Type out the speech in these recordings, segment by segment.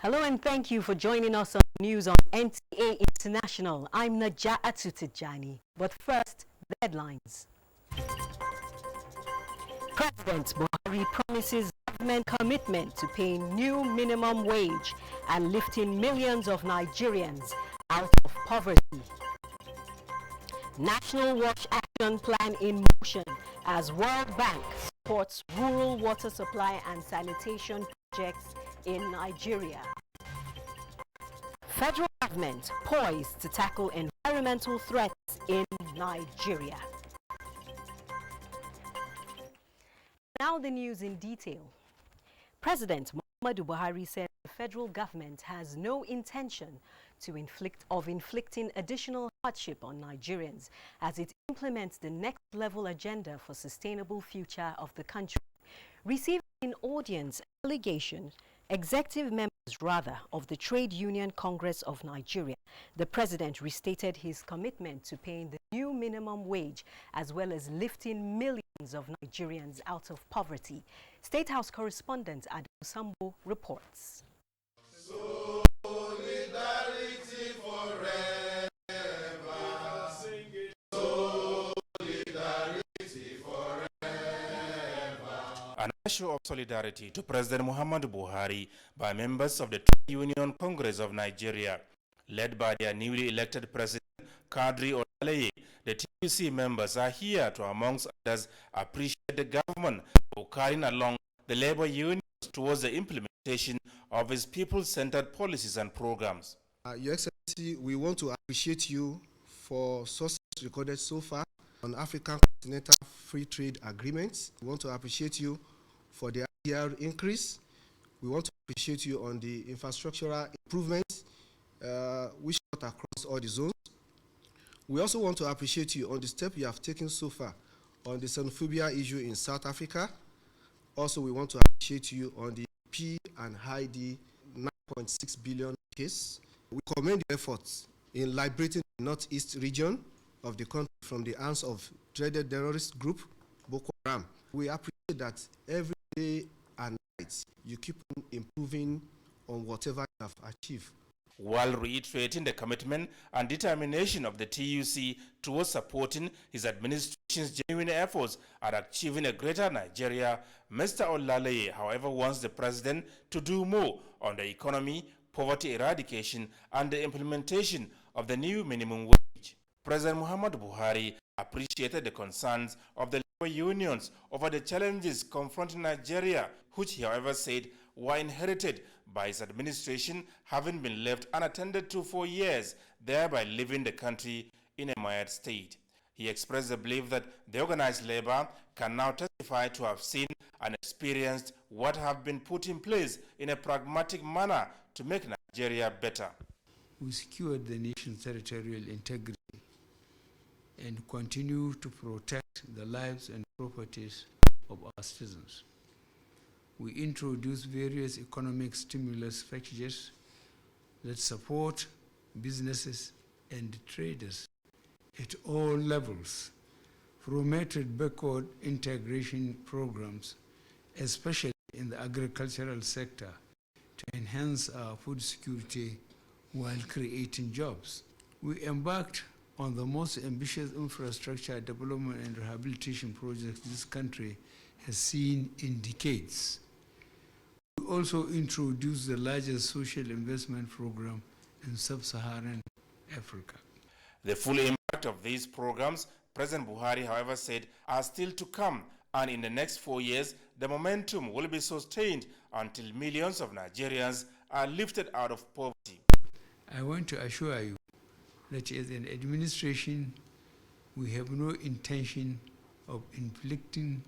Hello and thank you for joining us on News on NTA International. I'm Naja'atu Tijani. But first, the headlines. President Buhari promises government commitment to paying new minimum wage and lifting millions of Nigerians out of poverty. National Wash Action Plan in motion as World Bank supports rural water supply and sanitation projects in Nigeria. Federal government poised to tackle environmental threats in Nigeria. Now the news in detail. President Muhammadu Buhari said the federal government has no intention to inflicting additional hardship on Nigerians as it implements the next level agenda for sustainable future of the country. Receiving in audience executive members of the Trade Union Congress of Nigeria, the president restated his commitment to paying the new minimum wage as well as lifting millions of Nigerians out of poverty. State House correspondent Adam Sambo reports. Solidarity forever. Solidarity forever. An show of solidarity to President Muhammadu Buhari by members of the Trade Union Congress of Nigeria, led by their newly elected president, Kadri Olaleye. The TUC members are here to, amongst others, appreciate the government for carrying along the labor unions towards the implementation of its people-centered policies and programs. Your Excellency, we want to appreciate you for success recorded so far on African Continental Free Trade Agreements. We want to appreciate you for the IDR increase. We want to appreciate you on the infrastructural improvements which cut across all the zones. We also want to appreciate you on the step you have taken so far on the xenophobia issue in South Africa. Also, we want to appreciate you on the P and ID 9.6 billion case. We commend your efforts in liberating the northeast region of the country from the hands of dreaded terrorist group Boko Haram. We appreciate that every day and night you keep on improving on whatever you have achieved. While reiterating the commitment and determination of the TUC towards supporting his administration's genuine efforts at achieving a greater Nigeria, Mr. Olaleye, however, wants the president to do more on the economy, poverty eradication, and the implementation of the new minimum wage. President Muhammadu Buhari appreciated the concerns of the labor unions over the challenges confronting Nigeria, which he, however, said were inherited by his administration having been left unattended to for years, thereby leaving the country in a mired state. He expressed the belief that the organized labor can now testify to have seen and experienced what have been put in place in a pragmatic manner to make Nigeria better. We secured the nation's territorial integrity and continue to protect the lives and properties of our citizens. We introduced various economic stimulus packages that support businesses and traders at all levels, promoted backward integration programs, especially in the agricultural sector, to enhance our food security while creating jobs. We embarked on the most ambitious infrastructure development and rehabilitation projects this country has seen in decades. We also introduced the largest social investment program in sub-Saharan Africa. The full impact of these programs, President Buhari, however, said are still to come, and in the next 4 years, the momentum will be sustained until millions of Nigerians are lifted out of poverty. I want to assure you that as an administration, we have no intention of inflicting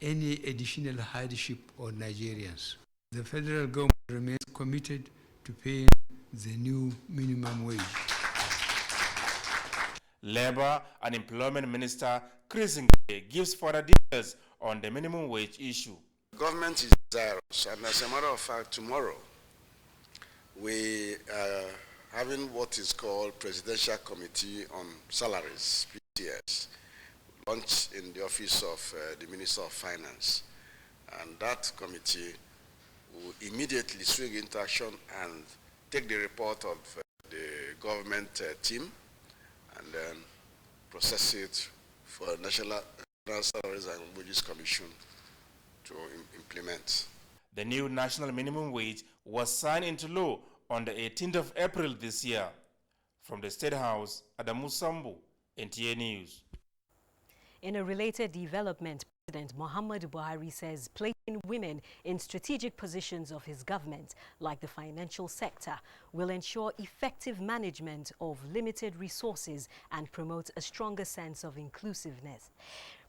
any additional hardship on Nigerians. The federal government remains committed to paying the new minimum wage. Labor and Employment Minister Chris Ngige gives further details on the minimum wage issue. The government is desirous, and as a matter of fact, tomorrow we are having what is called Presidential Committee on Salaries, PCS, launched in the office of the Minister of Finance. And that committee will immediately swing into action and take the report of the government team and then process it for National Salaries and Wages Commission to implement. The new national minimum wage was signed into law on the 18th of April this year. From the State House, Adamu Sambu, NTA News. In a related development, President Muhammadu Buhari says placing women in strategic positions of his government, like the financial sector, will ensure effective management of limited resources and promote a stronger sense of inclusiveness.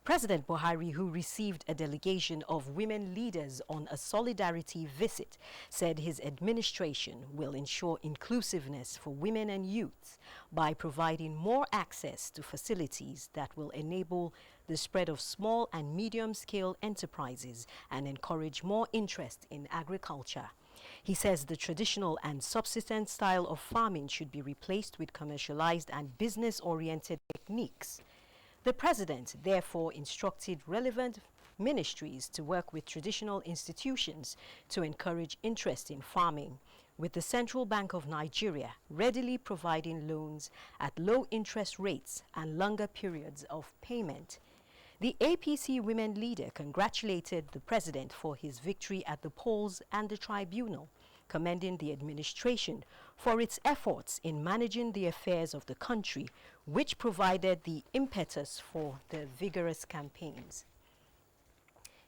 President Buhari, who received a delegation of women leaders on a solidarity visit, said his administration will ensure inclusiveness for women and youths by providing more access to facilities that will enable the spread of small and medium-scale enterprises and encourage more interest in agriculture. He says the traditional and subsistence style of farming should be replaced with commercialized and business-oriented techniques. The president therefore instructed relevant ministries to work with traditional institutions to encourage interest in farming, with the Central Bank of Nigeria readily providing loans at low interest rates and longer periods of payment. The APC women leader congratulated the president for his victory at the polls and the tribunal, commending the administration for its efforts in managing the affairs of the country, which provided the impetus for the vigorous campaigns.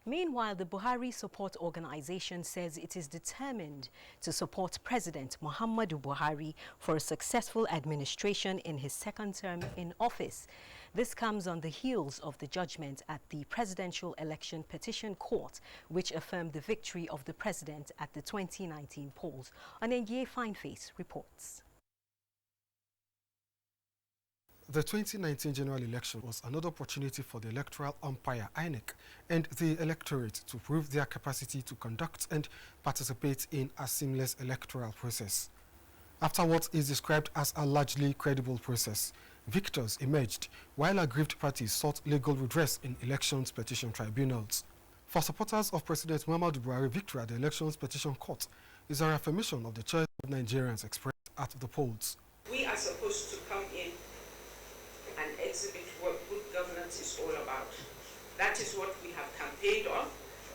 Meanwhile, the Buhari Support Organization says it is determined to support President Muhammadu Buhari for a successful administration in his second term in office. This comes on the heels of the judgment at the Presidential Election Petition Court, which affirmed the victory of the president at the 2019 polls. NTA Fineface reports. The 2019 general election was another opportunity for the electoral umpire, INEC, and the electorate to prove their capacity to conduct and participate in a seamless electoral process. After what is described as a largely credible process, victors emerged, while aggrieved parties sought legal redress in elections petition tribunals. For supporters of President Muhammadu Buhari, victory at the elections petition court is a reaffirmation of the choice of Nigerians expressed at the polls. We are supposed to come in and exhibit what good governance is all about. That is what we have campaigned on.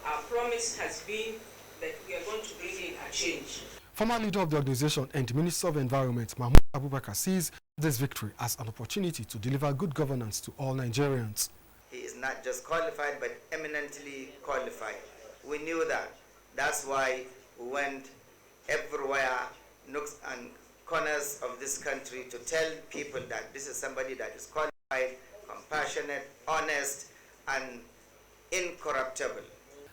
Our promise has been that we are going to bring in a change. Former leader of the organization and Minister of Environment, Mahmoud Abubakar, sees this victory as an opportunity to deliver good governance to all Nigerians. He is not just qualified, but eminently qualified. We knew that. That's why we went everywhere, nooks and corners of this country to tell people that this is somebody that is qualified, compassionate, honest, and incorruptible.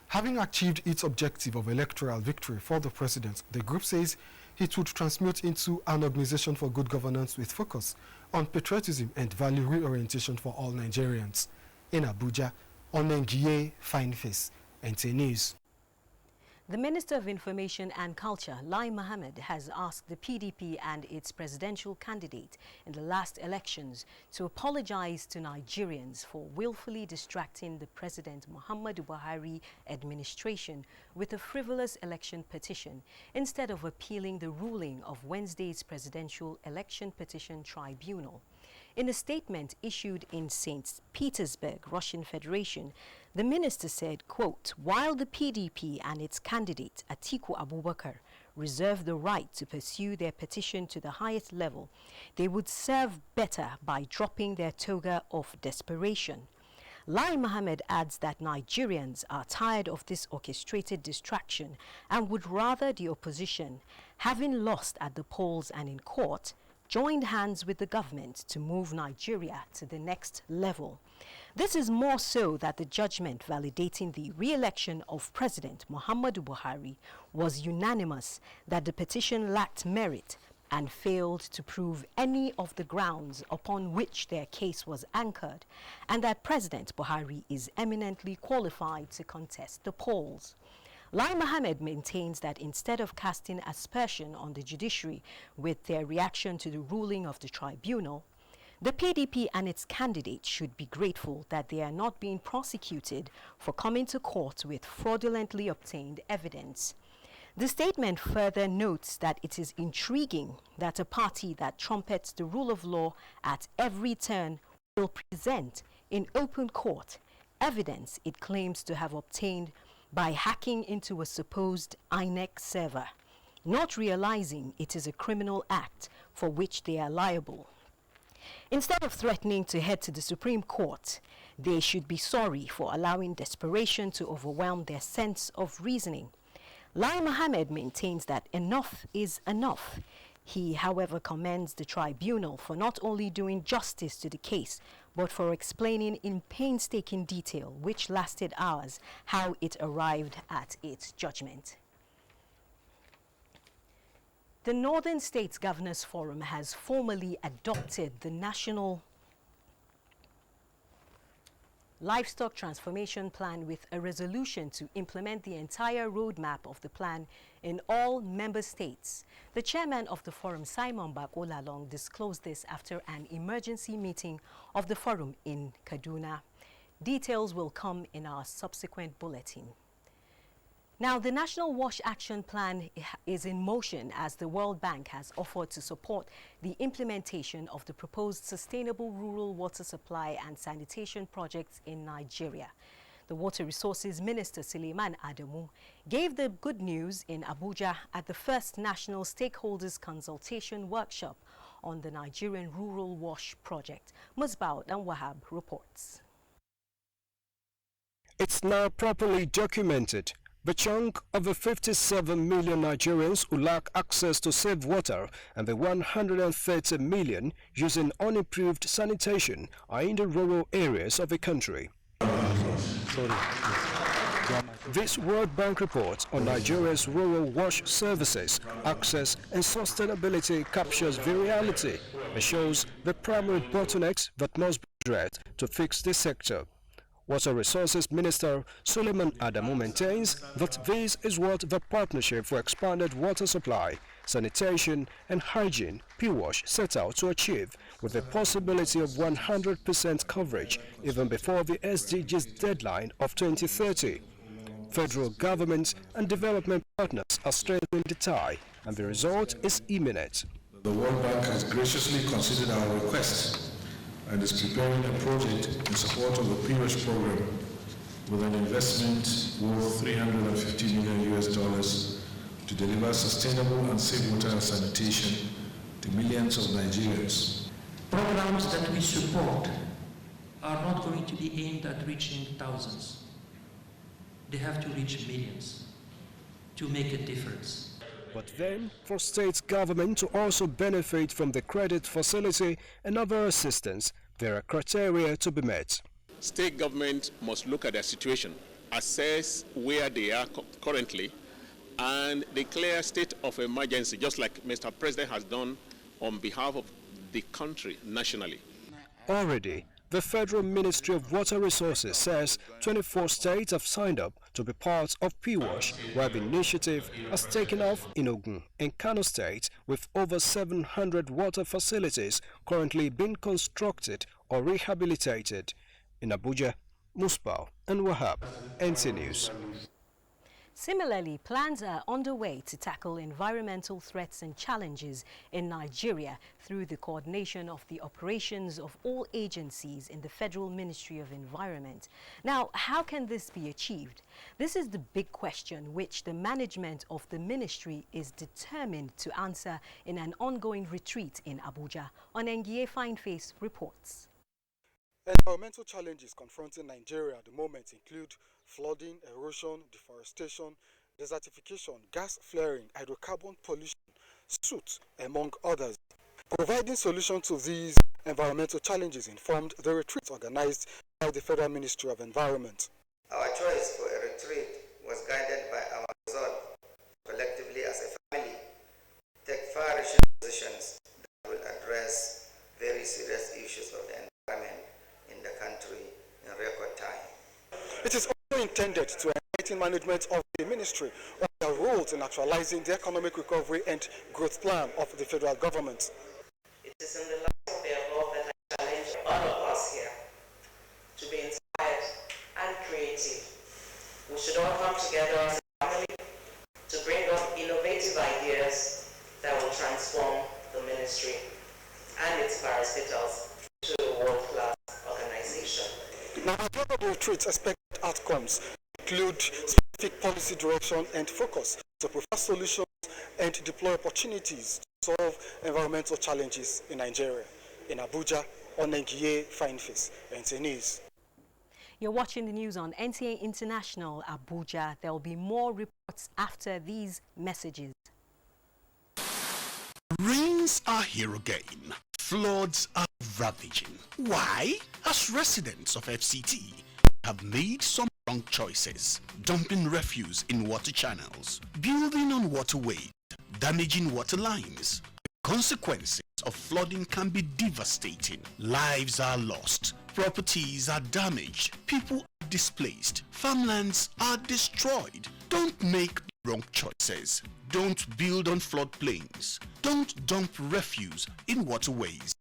Having achieved its objective of electoral victory for the president, the group says it would transmute into an organization for good governance with focus on patriotism and value reorientation for all Nigerians. In Abuja, Onengiye Fineface, NTA News. The Minister of Information and Culture, Lai Mohammed, has asked the PDP and its presidential candidate in the last elections to apologize to Nigerians for willfully distracting the President Muhammadu Buhari administration with a frivolous election petition instead of appealing the ruling of Wednesday's Presidential Election Petition Tribunal. In a statement issued in St. Petersburg, Russian Federation, the minister said, quote, while the PDP and its candidate, Atiku Abubakar, reserve the right to pursue their petition to the highest level, they would serve better by dropping their toga of desperation. Lai Mohammed adds that Nigerians are tired of this orchestrated distraction and would rather the opposition, having lost at the polls and in court, joined hands with the government to move Nigeria to the next level. This is more so that the judgment validating the re-election of President Muhammadu Buhari was unanimous that the petition lacked merit and failed to prove any of the grounds upon which their case was anchored, and that President Buhari is eminently qualified to contest the polls. Lai Mohammed maintains that instead of casting aspersion on the judiciary with their reaction to the ruling of the tribunal, the PDP and its candidates should be grateful that they are not being prosecuted for coming to court with fraudulently obtained evidence. The statement further notes that it is intriguing that a party that trumpets the rule of law at every turn will present in open court evidence it claims to have obtained by hacking into a supposed INEC server, not realizing it is a criminal act for which they are liable. Instead of threatening to head to the Supreme Court, they should be sorry for allowing desperation to overwhelm their sense of reasoning. Lai Mohammed maintains that enough is enough. He, however, commends the tribunal for not only doing justice to the case, but for explaining in painstaking detail, which lasted hours, how it arrived at its judgment. The Northern States Governors Forum has formally adopted the National Livestock Transformation Plan with a resolution to implement the entire roadmap of the plan in all member states. The chairman of the forum, Simon Bakolalong, disclosed this after an emergency meeting of the forum in Kaduna. Details will come in our subsequent bulletin. Now, the National Wash Action Plan is in motion as the World Bank has offered to support the implementation of the proposed sustainable rural water supply and sanitation projects in Nigeria. The Water Resources Minister, Suleiman Adamu, gave the good news in Abuja at the first National Stakeholders Consultation Workshop on the Nigerian Rural Wash Project. Musbao and Wahab reports. It's now properly documented. The chunk of the 57 million Nigerians who lack access to safe water and the 130 million using unimproved sanitation are in the rural areas of the country. This World Bank report on Nigeria's rural wash services, access and sustainability captures the reality and shows the primary bottlenecks that must be addressed to fix this sector. Water Resources Minister Suleiman Adamu maintains that this is what the Partnership for Expanded Water Supply, Sanitation and Hygiene (PWASH) set out to achieve, with the possibility of 100% coverage even before the SDGs deadline of 2030. Federal government and development partners are strengthening the tie, and the result is imminent. The World Bank has graciously considered our request and is preparing a project in support of the PWASH program with an investment worth $350 million to deliver sustainable and safe water and sanitation to millions of Nigerians. Programs that we support are not going to be aimed at reaching thousands. They have to reach millions to make a difference. But then, for state government to also benefit from the credit facility and other assistance, there are criteria to be met. State government must look at their situation, assess where they are currently, and declare state of emergency, just like Mr. President has done on behalf of the country nationally. Already, the Federal Ministry of Water Resources says 24 states have signed up to be part of PWASH, while the initiative has taken off in Ogun and Kano State, with over 700 water facilities currently being constructed or rehabilitated. In Abuja, Musbao and Wahab, NTA News. Similarly, plans are underway to tackle environmental threats and challenges in Nigeria through the coordination of the operations of all agencies in the Federal Ministry of Environment. Now, how can this be achieved? This is the big question which the management of the ministry is determined to answer in an ongoing retreat in Abuja. Onengie Fineface reports. Environmental challenges confronting Nigeria at the moment include flooding, erosion, deforestation, desertification, gas flaring, hydrocarbon pollution, soot, among others. Providing solutions to these environmental challenges informed the retreat organized by the Federal Ministry of Environment. Our choice for a retreat was guided by our resolve, collectively as a family, take far-reaching positions that will address very serious issues of the environment in the country in record time. It is also intended to enlighten management of the ministry on their roles in actualizing the economic recovery and growth plan of the federal government. It is in the light therefore that I challenge all of us here to be inspired and creative. We should all come together as a family to bring up measurable traits expected outcomes include specific policy direction and focus to provide solutions and deploy opportunities to solve environmental challenges in Nigeria. In Abuja, Onengiye Fineface, NTA News. You're watching the news on NTA International Abuja. There will be more reports after these messages. Rains are here again. Floods are ravaging. Why? As residents of FCT have made some wrong choices. Dumping refuse in water channels, building on waterways, damaging water lines. The consequences of flooding can be devastating. Lives are lost. Properties are damaged. People are displaced. Farmlands are destroyed. Don't make wrong choices. Don't build on floodplains. Don't dump refuse in waterways.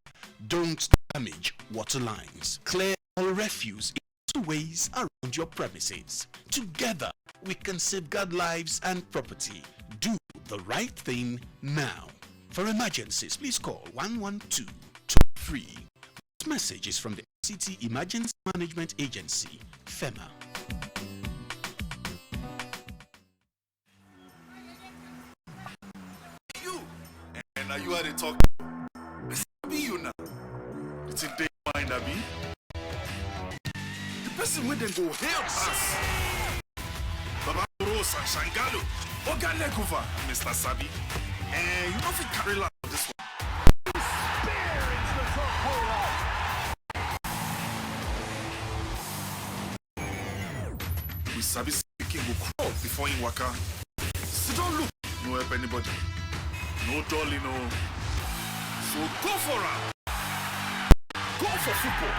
Don't damage water lines. Clear all refuse in waterways around your premises. Together, we can safeguard lives and property. Do the right thing now. For emergencies, please call 11223. This message is from the FCT Emergency Management Agency, FEMA. You! And are you at the talk? Be you now. It's a day mind, Abi. The person when they go help us. Baba Rosa Shangalo, Oganekova, Mr. Sabi. And you don't think carry love this one. We Sabi speaking will crawl before in waka. So don't look, no help anybody. No dolly, no. So go for her. Go for football.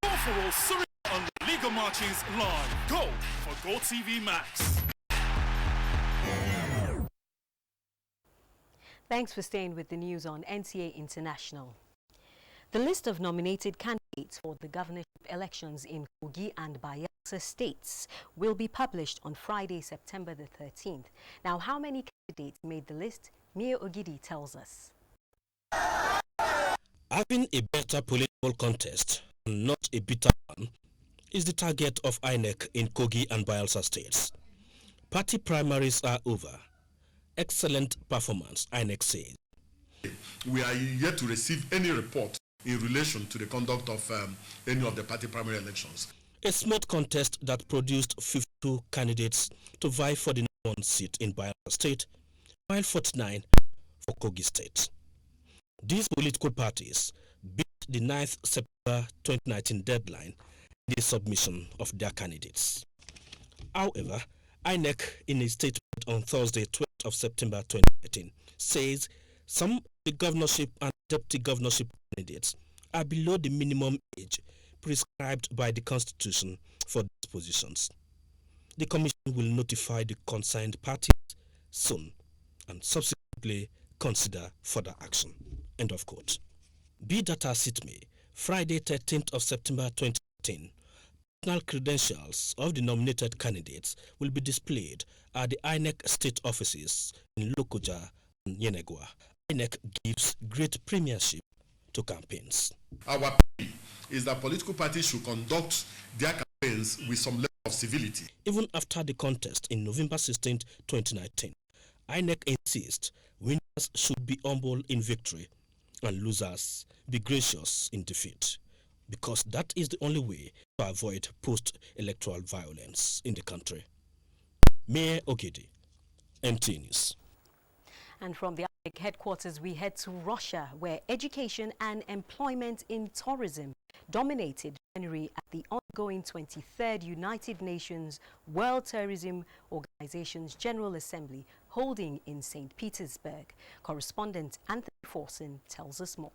Go for all Surrey on the Legal Marchings live. Go for Go TV Max. Thanks for staying with the news on NTA International. The list of nominated candidates for the governorship elections in Kogi and Bayelsa states will be published on Friday, September the 13th. Now, how many candidates made the list? Mia Ogidi tells us. Having a better political contest, and not a bitter one, is the target of INEC in Kogi and Bayelsa states. Party primaries are over. Excellent performance, INEC says. We are yet to receive any report in relation to the conduct of any of the party primary elections. A smooth contest that produced 52 candidates to vie for the number 1 seat in Bayelsa State, while 49 for Kogi State. These political parties beat the 9th September 2019 deadline in the submission of their candidates. However, INEC, in a statement on Thursday, 12th of September 2018, says some of the governorship and deputy governorship candidates are below the minimum age prescribed by the Constitution for these positions. The Commission will notify the concerned parties soon and subsequently consider further action. End of quote. Be that as it may, Friday, 13th of September 2018, personal credentials of the nominated candidates will be displayed at the INEC state offices in Lokoja and Yenegua. INEC gives great premiership to campaigns. Our plea is that political parties should conduct their campaigns with some level of civility. Even after the contest in November 16, 2019, INEC insists winners should be humble in victory and losers be gracious in defeat, because that is the only way to avoid post-electoral violence in the country. Mayor Ogidi, NTA News. And from the INEC headquarters, we head to Russia, where education and employment in tourism dominated January at the ongoing 23rd United Nations World Tourism Organization's General Assembly holding in St. Petersburg. Correspondent Anthony Forson tells us more.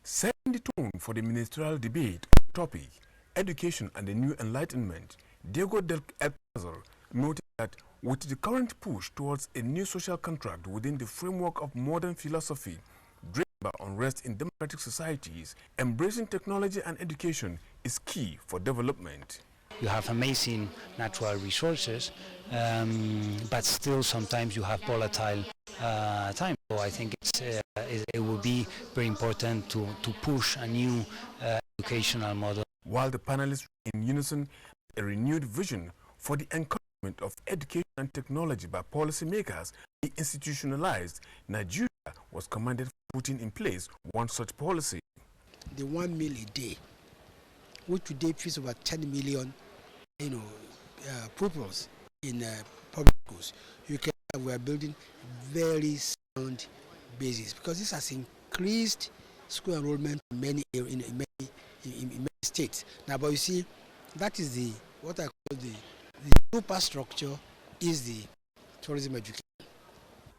Setting the tone for the ministerial debate on the topic, education and the new enlightenment, Diego del Alcázar noted that with the current push towards a new social contract within the framework of modern philosophy, driven by unrest in democratic societies, embracing technology and education is key for development. You have amazing natural resources, but still sometimes you have volatile times. So I think it will be very important to push a new educational model while the panelists were in unison a renewed vision for the encouragement of education and technology by policymakers be institutionalized. Nigeria was commended for putting in place one such policy. The 1 meal a day, which today feeds over 10 million, pupils in public schools. We are building very sound basis because this has increased school enrollment in many states. Now, but you see, that is what I call the superstructure is the tourism education.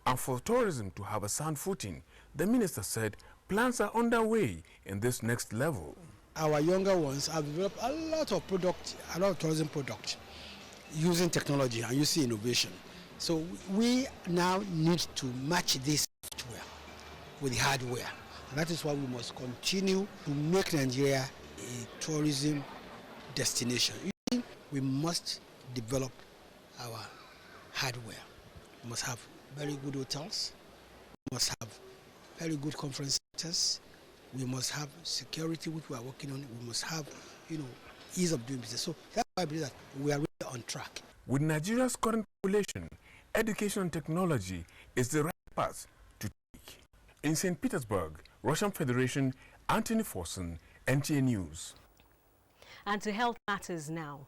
And for tourism to have a sound footing, the minister said plans are underway in this next level. Our younger ones have developed a lot of tourism products using technology and using innovation. So we now need to match this software with the hardware. And that is why we must continue to make Nigeria a tourism destination. We must develop our hardware. We must have very good hotels. We must have very good conference centers. We must have security, which we are working on. We must have, ease of doing business. So that's why I believe that we are really on track. With Nigeria's current population, education and technology is the right path to take. In St. Petersburg, Russian Federation, Anthony Forson, NTA News. And to health matters now.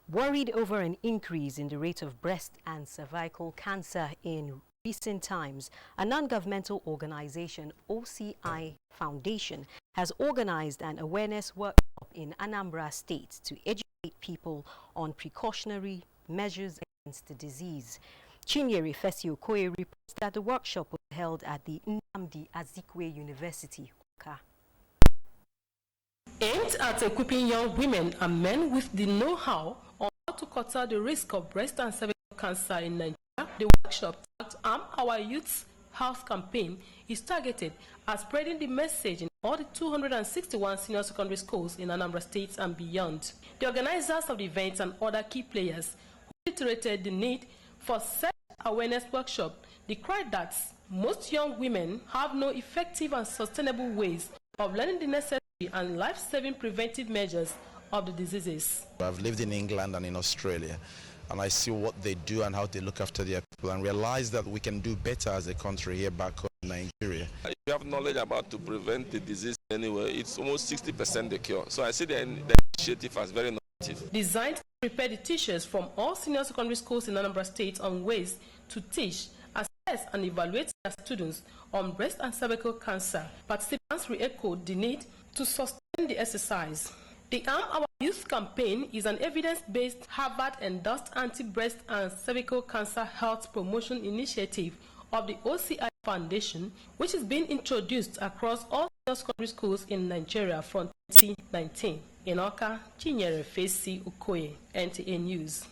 Worried over an increase in the rate of breast and cervical cancer in recent times, a non-governmental organization, OCI Foundation, has organized an awareness workshop in Anambra State to educate people on precautionary measures against the disease. Chinyere Fesio Koye reports that the workshop was held at the Nnamdi Azikiwe University, Awka. Aimed at equipping young women and men with the know-how on how to curtail the risk of breast and cervical cancer in Nigeria, the workshop tagged Arm Our Youth's Health campaign is targeted at spreading the message in all the 261 senior secondary schools in Anambra State and beyond. The organizers of the event and other key players who reiterated the need for such awareness workshop decried that most young women have no effective and sustainable ways of learning the necessary and life-saving preventive measures of the diseases. I've lived in England and in Australia, and I see what they do and how they look after their people, and realize that we can do better as a country here back home in Nigeria. If you have knowledge about to prevent the disease anyway, it's almost 60% the cure. So I see the initiative as very innovative. Designed to prepare the teachers from all senior secondary schools in Anambra State on ways to teach, assess and evaluate their students on breast and cervical cancer, participants re-echoed the need to sustain the exercise. The Arm Our Youth campaign is an evidence-based, Harvard-endorsed anti-breast and cervical cancer health promotion initiative of the OCI Foundation, which is being introduced across all secondary schools in Nigeria from 2019. In Awka, Chinyere Fesi Okoye, NTA News.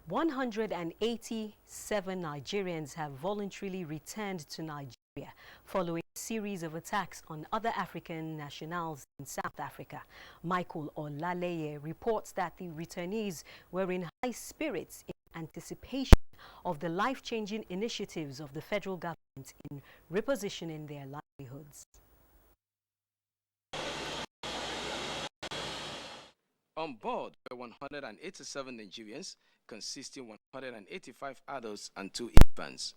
187 Nigerians have voluntarily returned to Nigeria following a series of attacks on other African nationals in South Africa. Michael Olaleye reports that the returnees were in high spirits in anticipation of the life-changing initiatives of the federal government in repositioning their livelihoods. On board were 187 Nigerians, consisting 185 adults and 2 infants.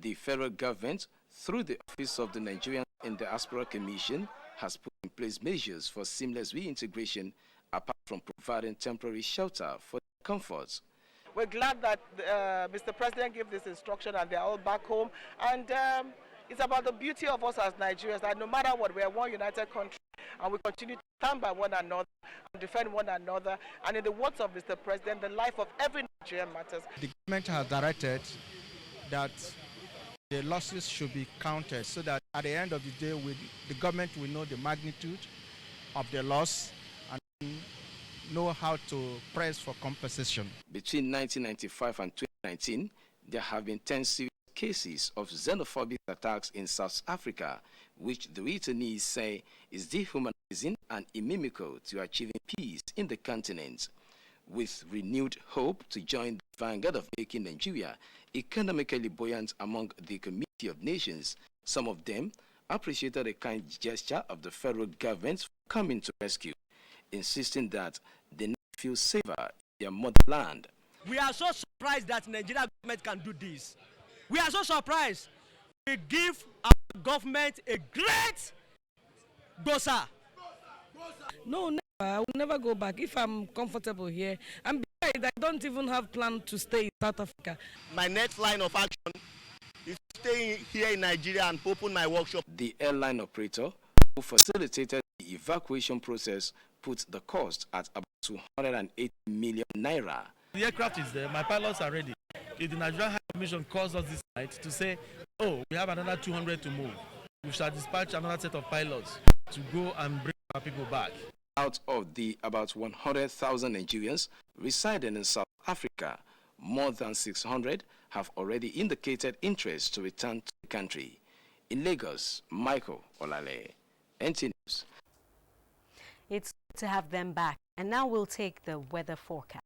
The federal government, through the Office of the Nigerian and Diaspora Commission, has put in place measures for seamless reintegration, apart from providing temporary shelter for their comforts. We're glad that Mr. President gave this instruction and they're all back home. And it's about the beauty of us as Nigerians, that no matter what, we are one united country, and we continue to stand by one another and defend one another. And in the words of Mr. President, the life of every Nigerian matters. The government has directed that the losses should be counted so that at the end of the day, the government will know the magnitude of the loss and know how to press for compensation. Between 1995 and 2019, there have been 10 serious cases of xenophobic attacks in South Africa, which the returnees say is dehumanizing and inimical to achieving peace in the continent. With renewed hope to join the vanguard of making Nigeria economically buoyant among the community of nations, some of them appreciated a kind gesture of the federal government for coming to rescue, insisting that they now feel safer in their motherland. We are so surprised that Nigeria government can do this. We are so surprised. We give our government a great dosa. No, never. I will never go back if I'm comfortable here. And besides, I don't even have plan to stay in South Africa. My next line of action is staying here in Nigeria and open my workshop. The airline operator who facilitated the evacuation process put the cost at about 280 million naira. The aircraft is there, my pilots are ready. If the Nigerian High Commission calls us this night to say, oh, we have another 200 to move, we shall dispatch another set of pilots to go and bring our people back. Out of the about 100,000 Nigerians residing in South Africa, more than 600 have already indicated interest to return to the country. In Lagos, Michael Olale, NTA News. It's good to have them back. And now we'll take the weather forecast.